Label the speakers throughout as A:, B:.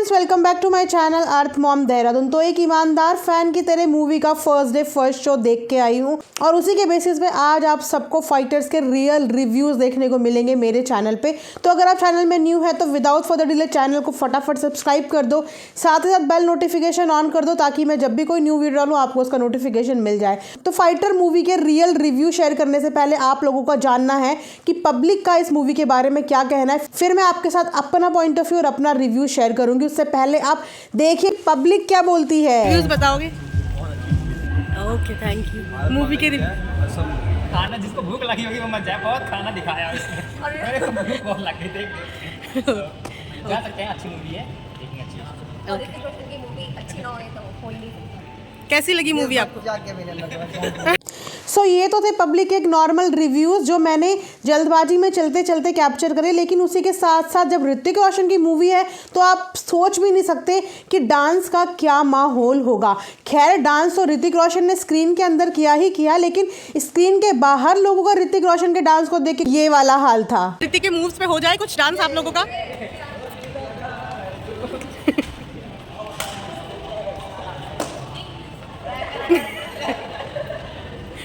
A: Friends, welcome back to my channel earth mom Dehradun. तो एक ईमानदार फैन की तरह मूवी का फर्स्ट डे फर्स्ट शो देख के आई हूँ और उसी के बेसिस पे आज आप सबको फाइटर्स के रियल रिव्यूज़ देखने को मिलेंगे मेरे चैनल पे। तो अगर आप चैनल में न्यू है तो विदाउट फर्दर डिले चैनल को फटाफट सब्सक्राइब कर दो, साथ ही साथ बेल नोटिफिकेशन ऑन कर दो ताकि मैं जब भी कोई न्यू वीडियो डालूँ आपको उसका नोटिफिकेशन मिल जाए। तो फाइटर मूवी के रियल रिव्यू शेयर करने से पहले आप लोगों को जानना है कि पब्लिक का इस मूवी के बारे में क्या कहना है, फिर मैं आपके साथ अपना पॉइंट ऑफ व्यू और अपना रिव्यू शेयर करूंगी। उससे पहले आप देखिए पब्लिक क्या बोलती है।
B: रिव्यूज बताओगे? Okay, thank you. मूवी के
C: खाना जिसको भूख लगी होगी वो मत जाए, बहुत खाना दिखाया उसने। मेरे को भूख बहुत लगी, देख जा सकते हैं। अच्छी मूवी है, देखिए अच्छी है।
D: और ऋतिक रोशन की मूवी अच्छी ना हो तो कोई नहीं।
B: कैसी लगी मूवी आपको?
A: सो ये तो थे पब्लिक के एक नॉर्मल रिव्यूज़ जो मैंने जल्दबाजी में चलते चलते कैप्चर करे, लेकिन उसी के साथ साथ जब ऋतिक रोशन की मूवी है तो आप सोच भी नहीं सकते कि डांस का क्या माहौल होगा। खैर, डांस तो ऋतिक रोशन ने स्क्रीन के अंदर किया ही किया, लेकिन स्क्रीन के बाहर लोगों का ऋतिक रोशन के डांस को देख के ये वाला हाल था।
B: ऋतिक के मूव्स पे हो जाए कुछ डांस आप लोगों का?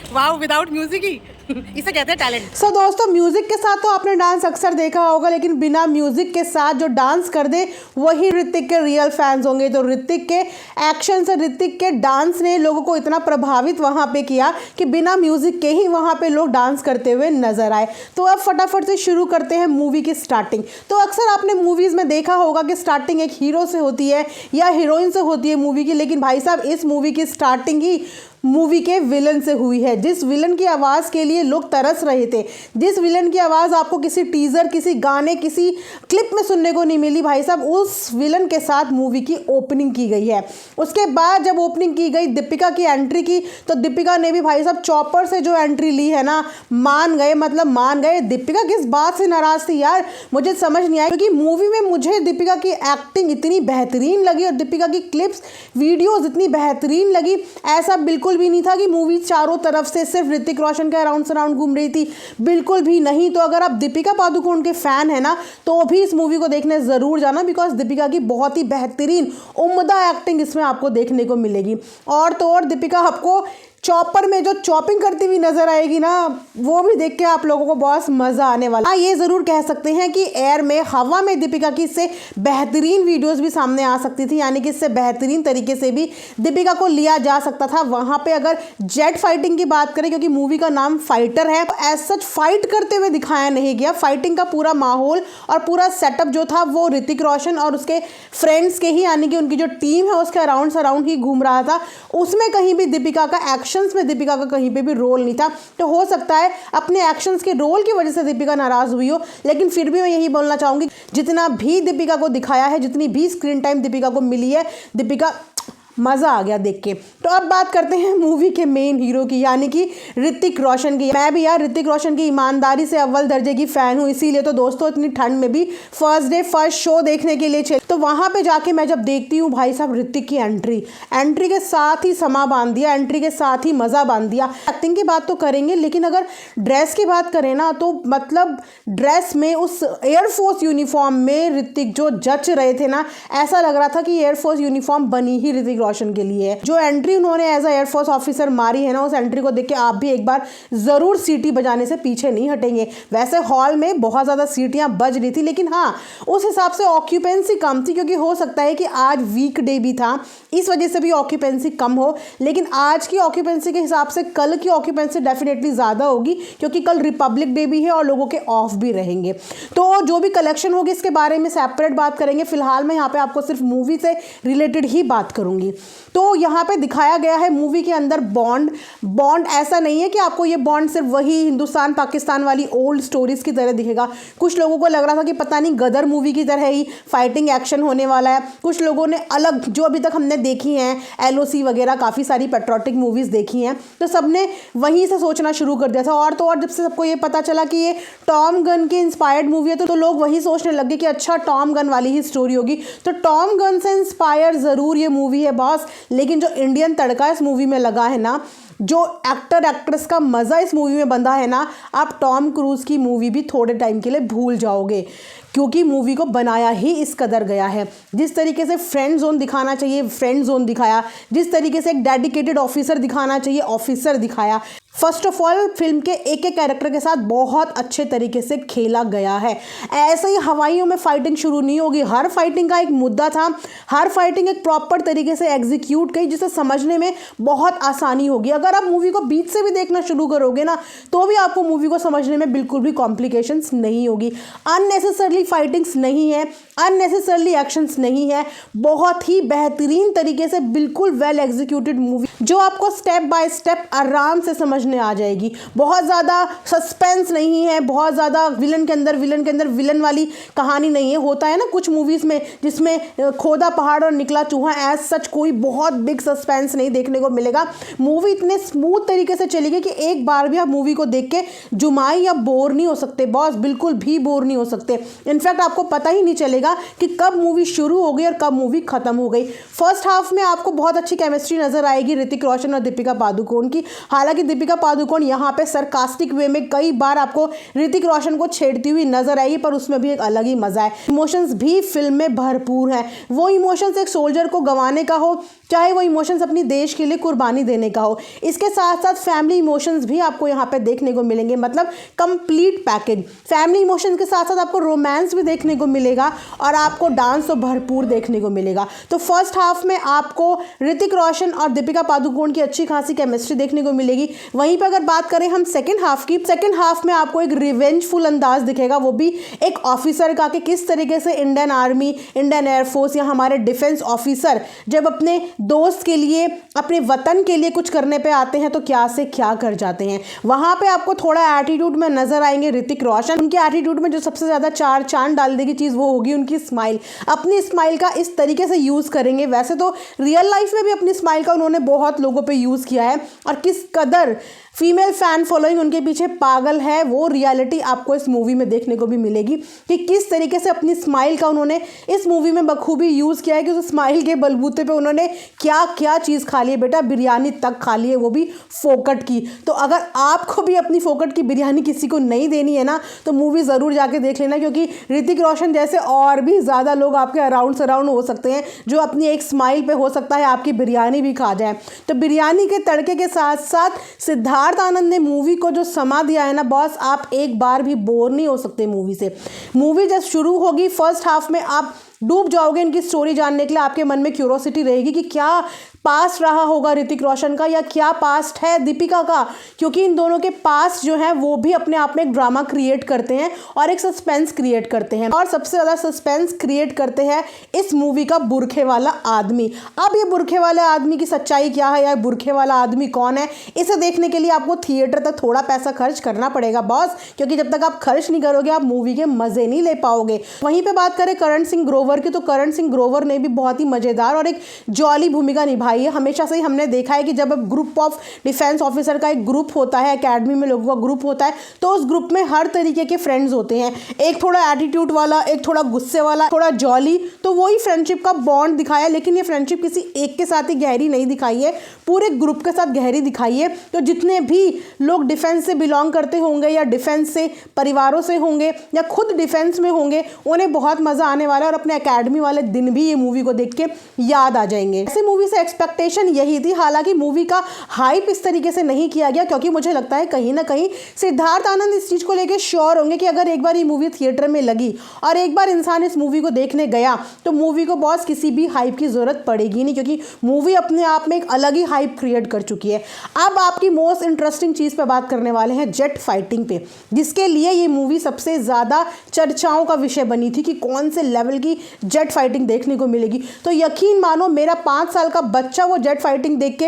B: वाओ, विदाउट म्यूजिक ही इसे कहते हैं टैलेंट।
A: सो दोस्तों, म्यूजिक के साथ तो आपने डांस अक्सर देखा होगा, लेकिन बिना म्यूजिक के साथ जो डांस कर दे वही ऋतिक के रियल फैंस होंगे। तो ऋतिक के एक्शन से, ऋतिक के डांस ने लोगों को इतना प्रभावित वहाँ पे किया कि बिना म्यूजिक के ही वहाँ पे लोग डांस करते हुए नजर आए। तो अब फटाफट से शुरू करते हैं मूवी की स्टार्टिंग। तो अक्सर आपने मूवीज़ में देखा होगा कि स्टार्टिंग एक हीरो से होती है या हीरोइन से होती है मूवी की, लेकिन भाई साहब इस मूवी की स्टार्टिंग ही मूवी के विलन से हुई है। जिस विलन की आवाज़ के लिए लोग तरस रहे थे, जिस विलन की आवाज़ आपको किसी टीज़र, किसी गाने, किसी क्लिप में सुनने को नहीं मिली, भाई साहब उस विलन के साथ मूवी की ओपनिंग की गई है। उसके बाद जब ओपनिंग की गई दीपिका की एंट्री की, तो दीपिका ने भी भाई साहब चॉपर से जो एंट्री ली है ना, मान गए, मतलब मान गए। दीपिका किस बात से नाराज़ थी यार, मुझे समझ नहीं आया, क्योंकि मूवी में मुझे दीपिका की एक्टिंग इतनी बेहतरीन लगी और दीपिका की क्लिप्स, वीडियोज़ इतनी बेहतरीन लगी। ऐसा बिल्कुल भी नहीं था कि मूवी चारों तरफ से सिर्फ ऋतिक रोशन के अराउंड सराउंड घूम रही थी, बिल्कुल भी नहीं। तो अगर आप दीपिका पादुकोण के फैन है ना तो भी इस मूवी को देखने ज़रूर जाना, बिकॉज दीपिका की बहुत ही बेहतरीन उम्दा एक्टिंग इसमें आपको देखने को मिलेगी। और तो और दीपिका आपको चॉपर में जो चॉपिंग करती हुई नजर आएगी ना, वो भी देख के आप लोगों को बहुत मज़ा आने वाला। हाँ, ये ज़रूर कह सकते हैं कि एयर में, हवा में दीपिका की इससे बेहतरीन वीडियोस भी सामने आ सकती थी, यानी कि इससे बेहतरीन तरीके से भी दीपिका को लिया जा सकता था वहाँ पे। अगर जेट फाइटिंग की बात करें, क्योंकि मूवी का नाम फाइटर है, तो एज सच फाइट करते हुए दिखाया नहीं गया। फाइटिंग का पूरा माहौल और पूरा सेटअप जो था वो ऋतिक रोशन और उसके फ्रेंड्स के ही, यानी कि उनकी जो टीम है उसके अराउंड सराउंड ही घूम रहा था। उसमें कहीं भी दीपिका का एक्शंस में दीपिका का कहीं पे भी रोल नहीं था। तो हो सकता है अपने एक्शंस के रोल की वजह से दीपिका नाराज हुई हो, लेकिन फिर भी मैं यही बोलना चाहूंगी, जितना भी दीपिका को दिखाया है, जितनी भी स्क्रीन टाइम दीपिका को मिली है, दीपिका मज़ा आ गया देख के। तो अब बात करते हैं मूवी के मेन हीरो की, यानी कि ऋतिक रोशन की। मैं भी यार ऋतिक रोशन की ईमानदारी से अव्वल दर्जे की फ़ैन हूँ, इसीलिए तो दोस्तों इतनी ठंड में भी फर्स्ट डे फर्स्ट शो देखने के लिए चले। तो वहाँ पे जाके मैं जब देखती हूँ भाई साहब ऋतिक की एंट्री के साथ ही समा बांध दिया, एंट्री के साथ ही मज़ा बांध दिया। एक्टिंग की बात तो करेंगे, लेकिन अगर ड्रेस की बात करें ना तो मतलब ड्रेस में, उस एयरफोर्स यूनिफॉर्म में ऋतिक जो जच रहे थे ना, ऐसा लग रहा था कि एयरफोर्स यूनिफॉर्म बनी ही ऋतिक रोशन के लिए। जो एंट्री उन्होंने एज अ एयरफोर्स ऑफिसर मारी है ना, उस एंट्री को देख के आप भी एक बार जरूर सीटी बजाने से पीछे नहीं हटेंगे। वैसे हॉल में बहुत ज़्यादा सीटियां बज रही थी, लेकिन हाँ उस हिसाब से ऑक्यूपेंसी कम थी, क्योंकि हो सकता है कि आज वीक डे भी था, इस वजह से भी ऑक्यूपेंसी कम हो। लेकिन आज की ऑक्यूपेंसी के हिसाब से कल की ऑक्यूपेंसी डेफिनेटली ज़्यादा होगी, क्योंकि कल रिपब्लिक डे भी है और लोगों के ऑफ भी रहेंगे। तो जो भी कलेक्शन होगी इसके बारे में सेपरेट बात करेंगे। फिलहाल मैं यहाँ पे आपको सिर्फ मूवी से रिलेटेड ही बात करूँगी। तो यहाँ पे दिखाया गया है मूवी के अंदर बॉन्ड ऐसा नहीं है कि आपको ये बॉन्ड सिर्फ वही हिंदुस्तान पाकिस्तान वाली ओल्ड स्टोरीज की तरह दिखेगा। कुछ लोगों को लग रहा था कि पता नहीं गदर मूवी की तरह ही फाइटिंग एक्शन होने वाला है। कुछ लोगों ने अलग, जो अभी तक हमने देखी हैं LOC वगैरह, काफ़ी सारी पेट्रोटिक मूवीज़ देखी हैं, तो सबने वहीं से सोचना शुरू कर दिया था। और तो और जब से सबको ये पता चला कि ये टॉम गन की इंस्पायर्ड मूवी है, तो लोग वही सोचने लगे कि अच्छा टॉम गन वाली ही स्टोरी होगी। तो टॉम गन से इंस्पायर ज़रूर ये मूवी है बॉस, लेकिन जो इंडियन तड़का इस मूवी में लगा है ना, जो एक्टर एक्ट्रेस का मज़ा इस मूवी में बंधा है ना, आप टॉम क्रूज़ की मूवी भी थोड़े टाइम के लिए भूल जाओगे, क्योंकि मूवी को बनाया ही इस कदर गया है। जिस तरीके से फ्रेंड जोन दिखाना चाहिए फ्रेंड जोन दिखाया, जिस तरीके से एक डेडिकेटेड ऑफिसर दिखाना चाहिए ऑफिसर दिखाया। फर्स्ट ऑफ ऑल फिल्म के एक एक कैरेक्टर के साथ बहुत अच्छे तरीके से खेला गया है। ऐसे ही हवाइयों में फाइटिंग शुरू नहीं होगी, हर फाइटिंग का एक मुद्दा था, हर फाइटिंग एक प्रॉपर तरीके से एग्जीक्यूट की, जिसे समझने में बहुत आसानी होगी। अगर आप मूवी को बीच से भी देखना शुरू करोगे ना, तो भी आपको मूवी को समझने में बिल्कुल भी कॉम्प्लिकेशंस नहीं होगी। अननेसेसरली फाइटिंग्स नहीं है, अननेसेसरली एक्शंस नहीं है, बहुत ही बेहतरीन तरीके से बिल्कुल वेल एग्जीक्यूटेड मूवी, जो आपको स्टेप बाय स्टेप आराम से समझ आ जाएगी। बहुत ज़्यादा सस्पेंस नहीं है, बहुत ज़्यादा विलन के अंदर विलन वाली कहानी नहीं है। होता है ना कुछ मूवीज़ में जिसमें खोदा पहाड़ और निकला चूहा, एज सच कोई बहुत बिग सस्पेंस नहीं देखने को मिलेगा। मूवी इतने स्मूथ तरीके से चलेगी कि एक बार भी आप मूवी को देख के जुमाई या बोर नहीं हो सकते बॉस, बिल्कुल भी बोर नहीं हो सकते। इनफैक्ट आपको पता ही नहीं चलेगा कि कब मूवी शुरू हो गई और कब मूवी खत्म हो गई। फर्स्ट हाफ में आपको बहुत अच्छी केमिस्ट्री नजर आएगी ऋतिक रोशन और दीपिका पादुकोण की। हालांकि दीपिका पादुकोण यहाँ पे सरकास्टिक वे में कई बार आपको ऋतिक रोशन को छेड़ती हुई नजर आएगी, पर उसमें भी एक अलग ही मजा है। इमोशंस भी फिल्म में भरपूर हैं। वो इमोशंस एक सोल्जर को गंवाने का हो, चाहे वो इमोशंस अपनी देश के लिए कुर्बानी देने का हो। इसके साथ साथ फैमिली इमोशंस भी आपको यहाँ पे देखने को मिलेंगे, मतलब कंप्लीट पैकेज। फैमिली इमोशंस के साथ साथ आपको रोमांस भी देखने को मिलेगा और आपको डांस तो भरपूर देखने को मिलेगा। तो फर्स्ट हाफ में आपको ऋतिक रोशन और दीपिका पादुकोण की अच्छी खासी केमिस्ट्री देखने को मिलेगी। वहीं पर अगर बात करें हम सेकंड हाफ की, सेकंड हाफ में आपको एक रिवेंजफुल अंदाज दिखेगा, वो भी एक ऑफिसर का, कि किस तरीके से इंडियन आर्मी, इंडियन एयरफोर्स या हमारे डिफेंस ऑफिसर जब अपने दोस्त के लिए, अपने वतन के लिए कुछ करने पे आते हैं तो क्या से क्या कर जाते हैं। वहां पे आपको थोड़ा एटीट्यूड में नजर आएंगे ऋतिक रोशन। उनके एटीट्यूड में जो सबसे ज्यादा चार चांद डाल देगी चीज वो होगी उनकी स्माइल। अपनी स्माइल का इस तरीके से यूज करेंगे। वैसे तो रियल लाइफ में भी अपनी स्माइल का उन्होंने बहुत लोगों पे यूज किया है, और किस कदर फीमेल फैन फॉलोइंग उनके पीछे पागल है, वो रियलिटी आपको इस मूवी में देखने को भी मिलेगी कि किस तरीके से अपनी स्माइल का उन्होंने इस मूवी में बखूबी यूज़ किया है, कि उस स्माइल के बलबूते पे उन्होंने क्या क्या चीज़ खा ली है। बेटा बिरयानी तक खा ली है, वो भी फोकट की। तो अगर आपको भी अपनी फोकट की बिरयानी किसी को नहीं देनी है ना, तो मूवी ज़रूर जाके देख लेना, क्योंकि ऋतिक रोशन जैसे और भी ज़्यादा लोग आपके अराउंड सराउंड हो सकते हैं, जो अपनी एक स्माइल पे हो सकता है आपकी बिरयानी भी खा जाए। तो बिरयानी के तड़के के साथ साथ सिद्धार्थ आनंद ने मूवी को जो समा दिया है ना बॉस, आप एक बार भी बोर नहीं हो सकते मूवी से। मूवी जब शुरू होगी फर्स्ट हाफ में आप डूब जाओगे इनकी स्टोरी जानने के लिए। आपके मन में क्यूरोसिटी रहेगी कि क्या पास्ट रहा होगा ऋतिक रोशन का, या क्या पास्ट है दीपिका का, क्योंकि इन दोनों के पास्ट जो है वो भी अपने आप में एक ड्रामा क्रिएट करते हैं और एक सस्पेंस क्रिएट करते हैं। और सबसे ज़्यादा सस्पेंस क्रिएट करते हैं इस मूवी का बुरखे वाला आदमी। अब ये बुरखे वाले आदमी की सच्चाई क्या है, या बुरखे वाला आदमी कौन है, इसे देखने के लिए आपको थिएटर तक थोड़ा पैसा खर्च करना पड़ेगा बॉस, क्योंकि जब तक आप खर्च नहीं करोगे आप मूवी के मज़े नहीं ले पाओगे। वहीं पर बात करें करण सिंह ग्रोवर की, तो करण सिंह ग्रोवर ने भी बहुत ही मज़ेदार और एक जॉली भूमिका निभाई है। हमेशा से ही हमने देखा है कि जब अब ग्रुप ऑफ डिफेंस ऑफिसर का एक ग्रुप होता है, एकेडमी में लोगों का ग्रुप होता है, तो उस ग्रुप में हर तरीके के फ्रेंड्स होते हैं। एक थोड़ा एटीट्यूड वाला, एक थोड़ा गुस्से वाला, थोड़ा जॉली, तो वही फ्रेंडशिप का बॉन्ड दिखाया। लेकिन ये फ्रेंडशिप किसी एक के साथ ही गहरी नहीं दिखाई है, पूरे ग्रुप के साथ गहरी दिखाई है। तो जितने भी लोग डिफेंस से बिलोंग करते होंगे, या डिफेंस से परिवारों से होंगे, या खुद डिफेंस में होंगे, उन्हें बहुत मज़ा आने वाला है, और अपने एकेडमी वाले दिन भी ये मूवी को देख के याद आ जाएंगे। ऐसे मूवी से एक्सपेक्टेशन यही थी। हालांकि मूवी का हाइप इस तरीके से नहीं किया गया, क्योंकि मुझे लगता है कहीं ना कहीं सिद्धार्थ आनंद इस चीज को लेकर श्योर होंगे कि अगर एक बार ये मूवी थिएटर में लगी और एक बार इंसान इस मूवी को देखने गया, तो मूवी को बॉस किसी भी हाइप की जरूरत पड़ेगी नहीं, क्योंकि मूवी अपने आप में एक अलग ही हाइप क्रिएट कर चुकी है। अब आपकी मोस्ट इंटरेस्टिंग चीज पे बात करने वाले हैं जेट फाइटिंग पे, जिसके लिए ये मूवी सबसे ज्यादा चर्चाओं का विषय बनी थी कि कौन से लेवल की जेट फाइटिंग देखने को मिलेगी। तो यकीन मानो मेरा 5 साल का बच्चा वो जेट फाइटिंग देख के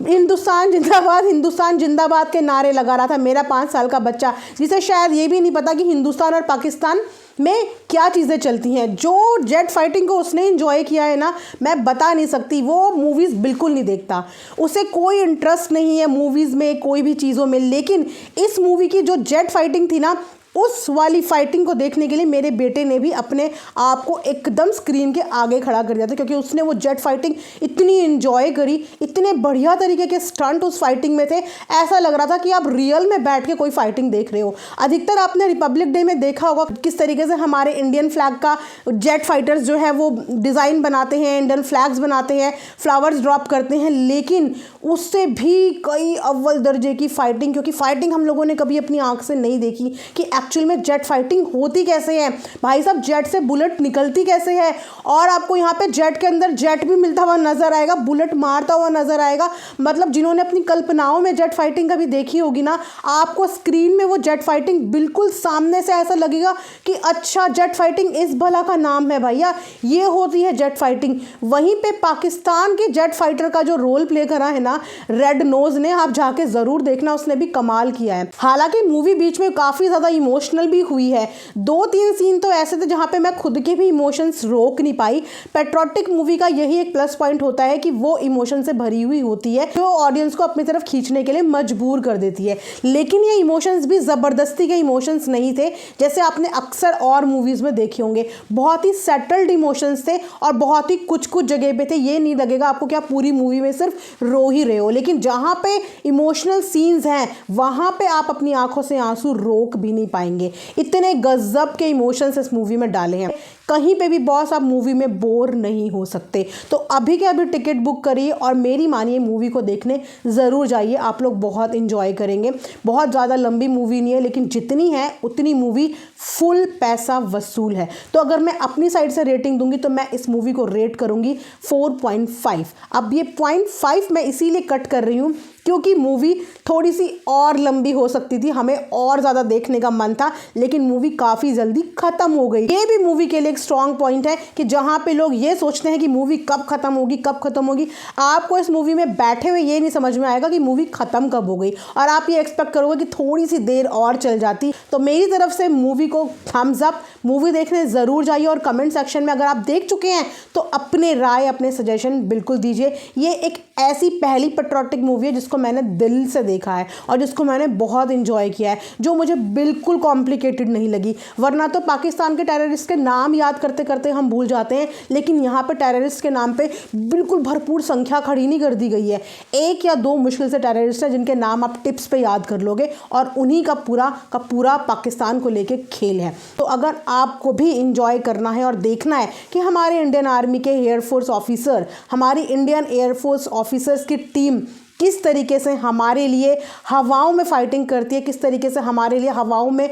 A: हिंदुस्तान जिंदाबाद के नारे लगा रहा था। मेरा 5 साल का बच्चा, जिसे शायद ये भी नहीं पता कि हिंदुस्तान और पाकिस्तान में क्या चीज़ें चलती हैं। जो जेट फाइटिंग को उसने एंजॉय किया है ना, मैं बता नहीं सकती। वो मूवीज़ बिल्कुल नहीं देखता, उसे कोई इंटरेस्ट नहीं है मूवीज़ में, कोई भी चीज़ों में। लेकिन इस मूवी की जो जेट फाइटिंग थी ना, उस वाली फाइटिंग को देखने के लिए मेरे बेटे ने भी अपने आप को एकदम स्क्रीन के आगे खड़ा कर दिया था, क्योंकि उसने वो जेट फाइटिंग इतनी एंजॉय करी, इतने बढ़िया तरीके के स्टंट उस फाइटिंग में थे, ऐसा लग रहा था कि आप रियल में बैठ के कोई फाइटिंग देख रहे हो। अधिकतर आपने रिपब्लिक डे में देखा होगा किस तरीके से हमारे इंडियन फ्लैग का जेट फाइटर्स जो है वो डिज़ाइन बनाते हैं, इंडियन फ्लैग्स बनाते हैं, फ्लावर्स ड्रॉप करते हैं, लेकिन उससे भी कई अव्वल दर्जे की फाइटिंग, क्योंकि फाइटिंग हम लोगों ने कभी अपनी आंख से नहीं देखी कि एक्चुअल में जेट फाइटिंग होती कैसे है। भाई साहब, जेट से बुलेट निकलती कैसे है, और आपको यहाँ पे जेट के अंदर जेट भी मिलता हुआ नजर आएगा, बुलेट मारता हुआ नजर आएगा। मतलब जिन्होंने अपनी कल्पनाओं में जेट फाइटिंग कभी देखी होगी ना, आपको स्क्रीन में वो जेट फाइटिंग बिल्कुल सामने से ऐसा लगेगा कि अच्छा, जेट फाइटिंग इस भला का नाम है भैया, ये होती है जेट फाइटिंग। वहीं पे पाकिस्तान के जेट फाइटर का जो रोल प्ले करा है ना रेड नोज ने, आप जाके जरूर देखना, उसने भी कमाल किया है। हालांकि मूवी बीच में काफी ज्यादा इमोशनल भी हुई है। 2-3 सीन तो ऐसे थे जहां पे मैं खुद के भी इमोशंस रोक नहीं पाई। पेट्रोटिक मूवी का यही एक प्लस पॉइंट होता है कि वो इमोशन से भरी हुई होती है, जो ऑडियंस को अपनी तरफ खींचने के लिए मजबूर कर देती है। लेकिन ये इमोशंस भी जबरदस्ती के इमोशंस नहीं थे, जैसे आपने अक्सर और मूवीज में देखे होंगे। बहुत ही सेटल्ड इमोशंस थे और बहुत ही कुछ कुछ जगह पे थे। ये नहीं लगेगा आपको कि आप पूरी मूवी में सिर्फ रो ही रहे हो, लेकिन जहां पे इमोशनल सीन्स हैं वहां पे आप अपनी आंखों से आंसू रोक भी नहीं पाएंगे। इतने गजब के इमोशंस इस मूवी में डाले हैं। कहीं पे भी बॉस आप मूवी में बोर नहीं हो सकते। तो अभी के अभी टिकट बुक करिए और मेरी मानिए मूवी को देखने ज़रूर जाइए, आप लोग बहुत इंजॉय करेंगे। बहुत ज़्यादा लंबी मूवी नहीं है, लेकिन जितनी है उतनी मूवी फुल पैसा वसूल है। तो अगर मैं अपनी साइड से रेटिंग दूंगी तो मैं इस मूवी को रेट करूंगी 4.5। अब ये 0.5 मैं इसीलिए कट कर रही हूँ क्योंकि मूवी थोड़ी सी और लंबी हो सकती थी, हमें और ज़्यादा देखने का मन था, लेकिन मूवी काफ़ी जल्दी ख़त्म हो गई। ये भी मूवी के लिए एक स्ट्रॉन्ग पॉइंट है कि जहाँ पे लोग ये सोचते हैं कि मूवी कब ख़त्म होगी कब ख़त्म होगी, आपको इस मूवी में बैठे हुए ये नहीं समझ में आएगा कि मूवी ख़त्म कब हो गई, और आप ये एक्सपेक्ट करोगे कि थोड़ी सी देर और चल जाती। तो मेरी तरफ से मूवी को थम्स अप। मूवी देखने ज़रूर जाइए और कमेंट सेक्शन में अगर आप देख चुके हैं तो अपने राय, अपने सजेशन बिल्कुल दीजिए। ये एक ऐसी पहली पेट्रोटिक मूवी है जिसको मैंने दिल से देखा है और जिसको मैंने बहुत इंजॉय किया है, जो मुझे बिल्कुल कॉम्प्लिकेटेड नहीं लगी। वरना तो पाकिस्तान के टेररिस्ट के नाम याद करते करते हम भूल जाते हैं, लेकिन यहाँ पे टेररिस्ट के नाम पे बिल्कुल भरपूर संख्या खड़ी नहीं कर दी गई है। 1 या 2 मुश्किल से टेररिस्ट हैं जिनके नाम आप टिप्स पे याद कर लोगे, और उन्हीं का पूरा पाकिस्तान को लेके खेल है। तो अगर आपको भी इंजॉय करना है और देखना है कि हमारे इंडियन आर्मी के एयरफोर्स ऑफिसर, हमारी इंडियन एयरफोर्स ऑफिसर्स की टीम किस तरीके से हमारे लिए हवाओं में फाइटिंग करती है, किस तरीके से हमारे लिए हवाओं में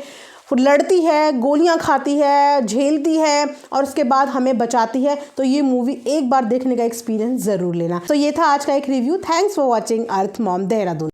A: लड़ती है, गोलियां खाती है, झेलती है और उसके बाद हमें बचाती है, तो ये मूवी एक बार देखने का एक्सपीरियंस ज़रूर लेना। तो ये था आज का एक review. Thanks for watching earth mom Dehradun.